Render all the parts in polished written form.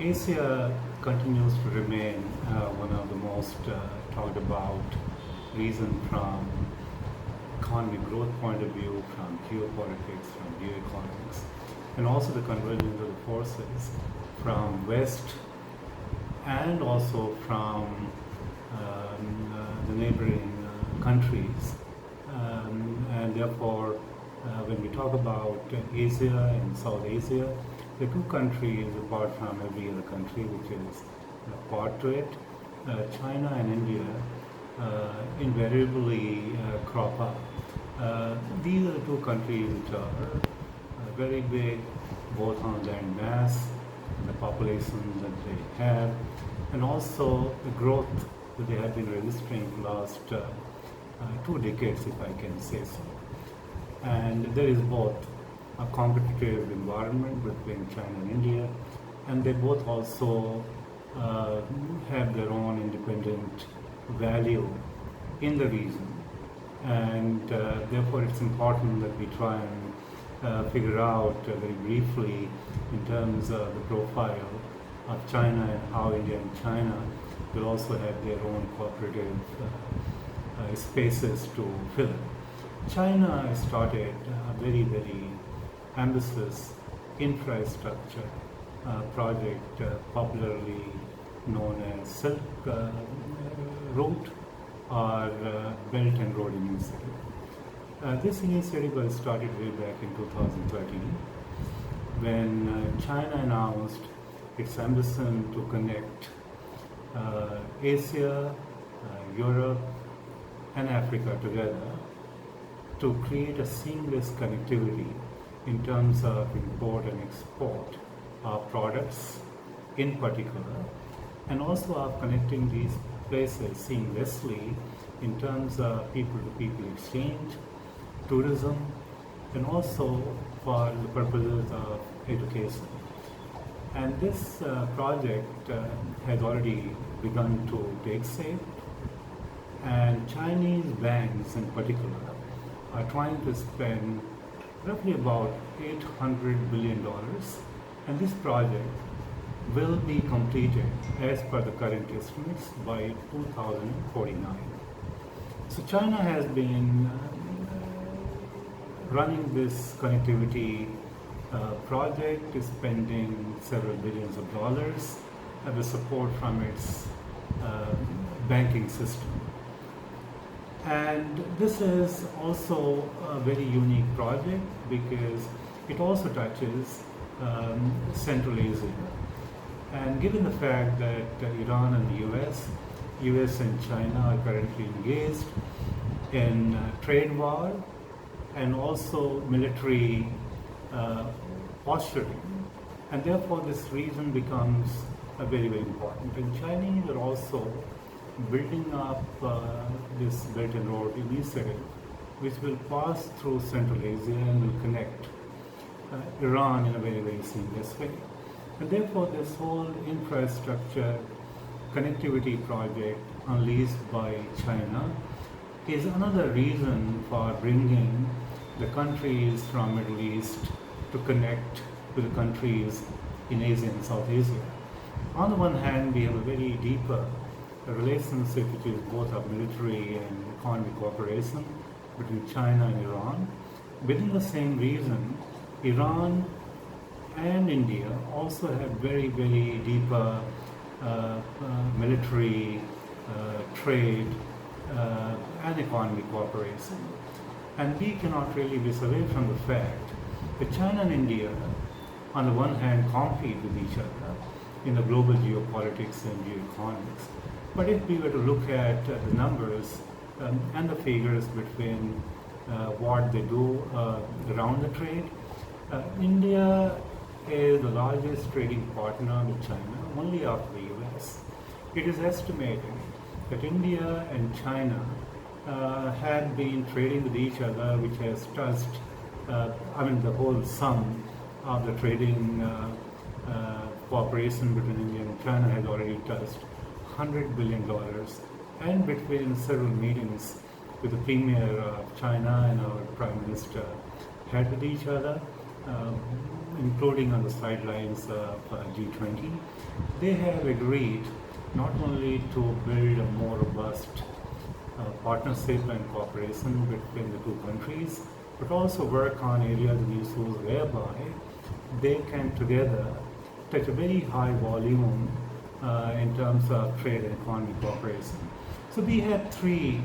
Asia continues to remain one of the most talked about reason from economic growth point of view, from geopolitics, from geoeconomics, and also the convergence of the forces from West and also from the neighboring countries. And therefore, when we talk about Asia and South Asia, the two countries, apart from every other country which is part to it, China and India, invariably crop up. These are the two countries which are very big, both on land mass, the population that they have, and also the growth that they have been registering for the last 2 decades, if I can say so. And there is both a competitive environment between China and India, and they both also have their own independent value in the region. And therefore it's important that we try and figure out very briefly in terms of the profile of China and how India and China will also have their own cooperative spaces to fill in. China started a very, very ambitious infrastructure project popularly known as Silk Route or Belt and Road Initiative. This initiative was started way back in 2013 when China announced its ambition to connect Asia, Europe and Africa together to create a seamless connectivity in terms of import and export of products in particular, and also of connecting these places seamlessly in terms of people-to-people exchange, tourism, and also for the purposes of education. And this project has already begun to take shape, and Chinese banks in particular are trying to spend roughly about $800 billion, and this project will be completed as per the current estimates by 2049. So China has been running this connectivity project, spending several billions of dollars with support from its banking system. And this is also a very unique project because it also touches Central Asia. And given the fact that Iran and the US and China are currently engaged in trade war and also military posturing, and therefore this region becomes very, very important. And Chinese are also building up this Belt and Road Initiative, which will pass through Central Asia and will connect Iran in a very, very seamless way. And therefore this whole infrastructure connectivity project unleashed by China is another reason for bringing the countries from Middle East to connect with the countries in Asia and South Asia. On the one hand, we have a very deeper relationship which is both of military and economic cooperation between China and Iran. Within the same region, Iran and India also have very, very deeper military, trade and economic cooperation. And we cannot really miss away from the fact that China and India, on the one hand, compete with each other in the global geopolitics and geoeconomics. But if we were to look at the numbers and the figures between what they do around the trade, India is the largest trading partner with China, only after the US. It is estimated that India and China have been trading with each other, which has touched, the whole sum of the trading cooperation between India and China has already touched $100 billion, and between several meetings with the Premier of China and our Prime Minister had with each other, including on the sidelines of G20, they have agreed not only to build a more robust partnership and cooperation between the two countries, but also work on areas and issues whereby they can together touch a very high volume in terms of trade and economic cooperation. So we have three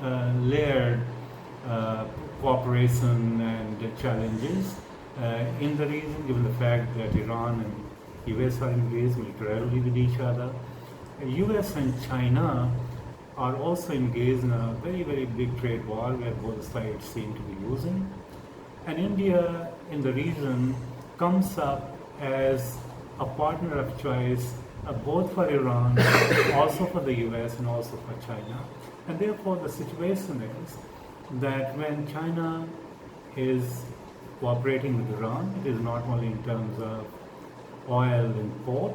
layered cooperation and challenges in the region, given the fact that Iran and US are engaged militarily with each other. US and China are also engaged in a very, very big trade war where both sides seem to be losing. And India in the region comes up as a partner of choice both for Iran, also for the US and also for China. And therefore the situation is that when China is cooperating with Iran, it is not only in terms of oil import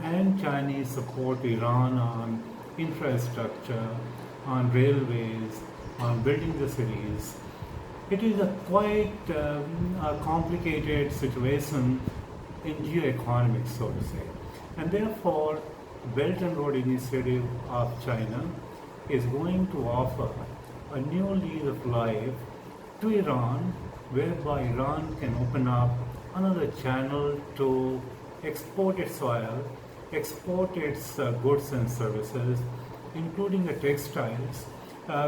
and Chinese support to Iran on infrastructure, on railways, on building the cities. It is a quite a complicated situation in geoeconomics, so to say. And therefore, Belt and Road Initiative of China is going to offer a new lease of life to Iran, whereby Iran can open up another channel to export its oil, export its goods and services, including the textiles,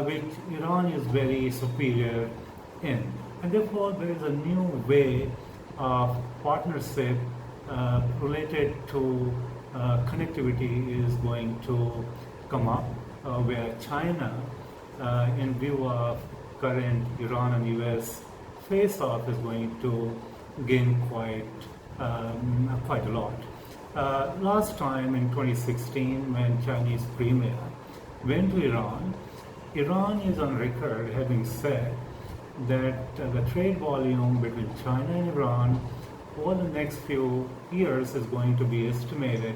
which Iran is very superior in. And therefore, there is a new way of partnership related to connectivity is going to come up, where China, in view of current Iran and US face-off, is going to gain quite a lot. Last time in 2016, when Chinese premier went to Iran, Iran is on record having said that the trade volume between China and Iran over the next few years is going to be estimated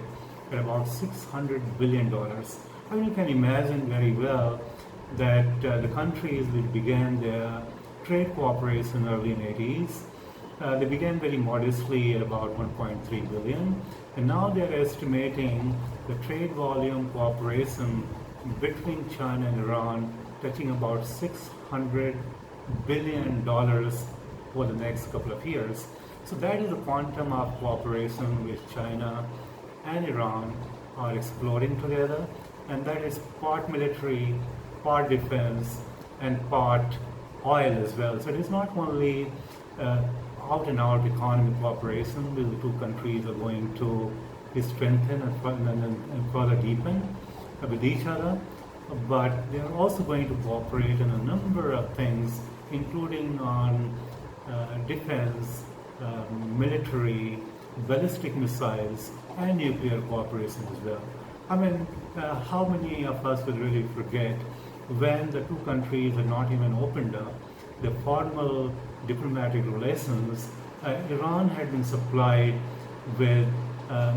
at about $600 billion. I mean, you can imagine very well that the countries which began their trade cooperation early in the 80s, they began very modestly at about 1.3 billion, and now they're estimating the trade volume cooperation between China and Iran touching about $600 billion for the next couple of years. So that is the quantum of cooperation which China and Iran are exploring together, and that is part military, part defense, and part oil as well. So it is not only out and out economic cooperation which the two countries are going to strengthen and further deepen with each other, but they are also going to cooperate in a number of things, including on defense, military, ballistic missiles, and nuclear cooperation as well. I mean, how many of us will really forget when the two countries had not even opened up the formal diplomatic relations? Iran had been supplied with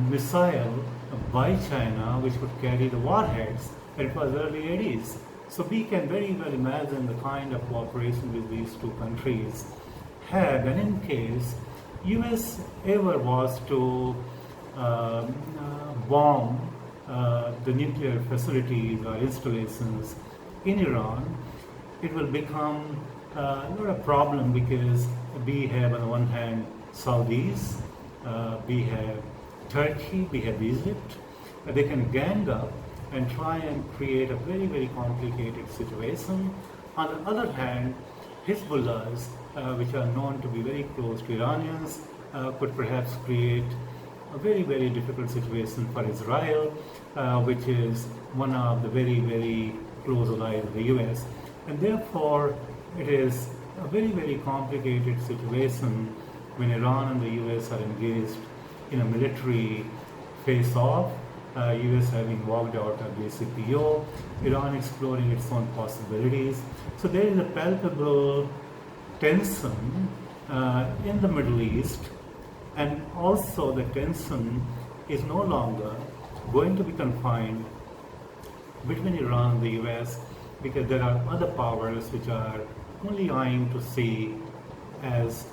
missile by China which would carry the warheads. It was early 80s. So we can very well imagine the kind of cooperation which these two countries had. And in case US ever was to bomb the nuclear facilities or installations in Iran, it will become not a problem, because we have on the one hand Saudis, we have Turkey, we have Egypt. They can gang up and try and create a very, very complicated situation. On the other hand, Hezbollahs, which are known to be very close to Iranians, could perhaps create a very, very difficult situation for Israel, which is one of the very, very close allies of the US. And therefore, it is a very, very complicated situation when Iran and the US are engaged in a military face-off, US having walked out of the CPO, Iran exploring its own possibilities. So there is a palpable tension in the Middle East, and also the tension is no longer going to be confined between Iran and the US, because there are other powers which are only eyeing to see as